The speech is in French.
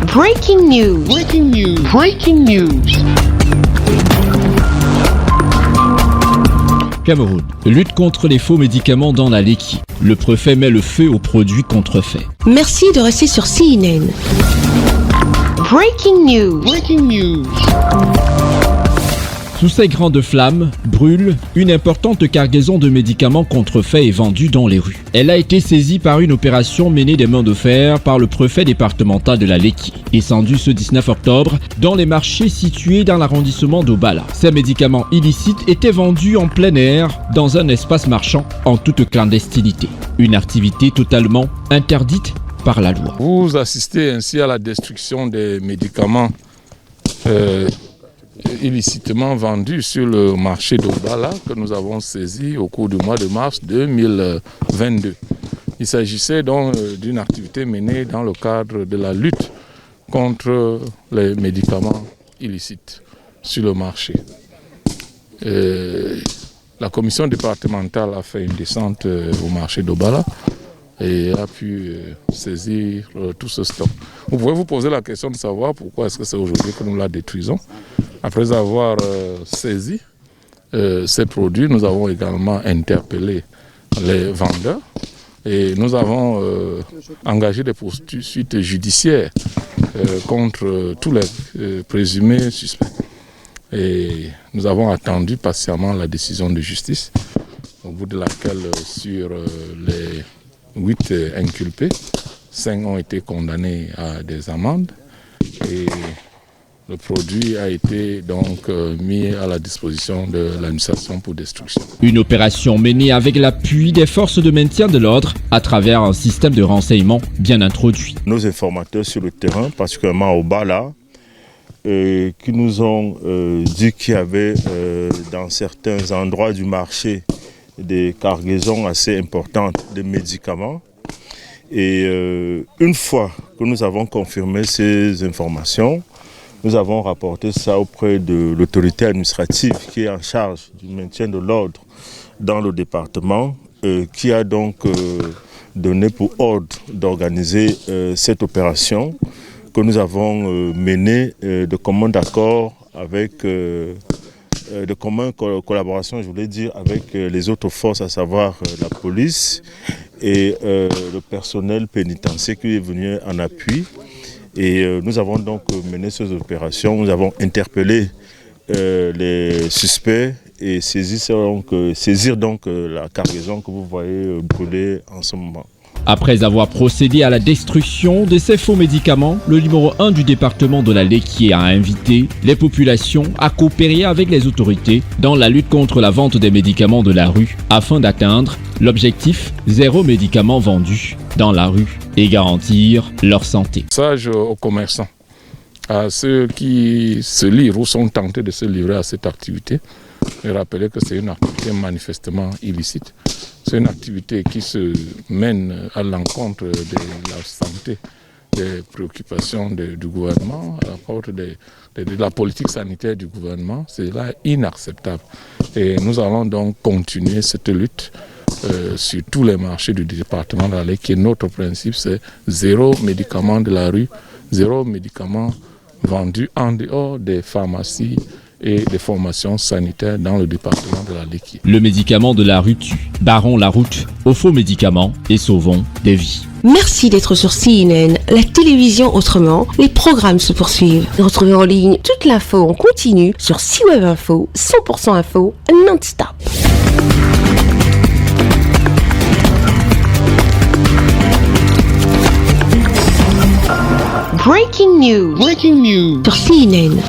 Breaking news. Breaking news. Breaking news. Cameroun. Lutte contre les faux médicaments dans la Lekki. Le préfet met le feu aux produits contrefaits. Merci de rester sur CNN. Breaking news. Breaking news. Sous ces grandes flammes, brûle une importante cargaison de médicaments contrefaits et vendus dans les rues. Elle a été saisie par une opération menée des mains de fer par le préfet départemental de la Lekki, descendu ce 19 octobre dans les marchés situés dans l'arrondissement d'Obala. Ces médicaments illicites étaient vendus en plein air dans un espace marchand en toute clandestinité. Une activité totalement interdite par la loi. Vous assistez ainsi à la destruction des médicaments illicitement vendus sur le marché d'Obala que nous avons saisi au cours du mois de mars 2022. Il s'agissait donc d'une activité menée dans le cadre de la lutte contre les médicaments illicites sur le marché. La commission départementale a fait une descente au marché d'Obala et a pu saisir tout ce stock. Vous pouvez vous poser la question de savoir pourquoi est-ce que c'est aujourd'hui que nous la détruisons. Après avoir saisi ces produits, nous avons également interpellé les vendeurs et nous avons engagé des poursuites judiciaires contre tous les présumés suspects. Et nous avons attendu patiemment la décision de justice, au bout de laquelle sur les 8 inculpés, 5 ont été condamnés à des amendes et le produit a été donc mis à la disposition de l'administration pour destruction. Une opération menée avec l'appui des forces de maintien de l'ordre à travers un système de renseignement bien introduit. Nos informateurs sur le terrain, particulièrement au Bala, qui nous ont dit qu'il y avait dans certains endroits du marché des cargaisons assez importantes de médicaments. Et une fois que nous avons confirmé ces informations, nous avons rapporté ça auprès de l'autorité administrative qui est en charge du maintien de l'ordre dans le département, qui a donc donné pour ordre d'organiser cette opération que nous avons menée de commun accord avec de commune collaboration, je voulais dire, avec les autres forces, à savoir la police et le personnel pénitentiaire qui est venu en appui. Et nous avons donc mené ces opérations, nous avons interpellé les suspects et saisir donc la cargaison que vous voyez brûler en ce moment. Après avoir procédé à la destruction de ces faux médicaments, le numéro 1 du département de la Lekki a invité les populations à coopérer avec les autorités dans la lutte contre la vente des médicaments de la rue afin d'atteindre l'objectif zéro médicament vendu dans la rue et garantir leur santé. Message aux commerçants, à ceux qui se livrent ou sont tentés de se livrer à cette activité, et rappeler que c'est une activité manifestement illicite. C'est une activité qui se mène à l'encontre de la santé, des préoccupations du gouvernement, à la porte de la politique sanitaire du gouvernement. C'est là inacceptable. Et nous allons donc continuer cette lutte sur tous les marchés du département de la Lekki. Notre principe, c'est zéro médicament de la rue, zéro médicament vendu en dehors des pharmacies et des formations sanitaires dans le département de la Lekki. Le médicament de la rue tue. Barrons la route aux faux médicaments et sauvons des vies. Merci d'être sur CNN, la télévision autrement. Les programmes se poursuivent. Retrouvez en ligne toute l'info en continu sur C-Web Info, 100% info, non-stop. Breaking news. Breaking news sur CNN.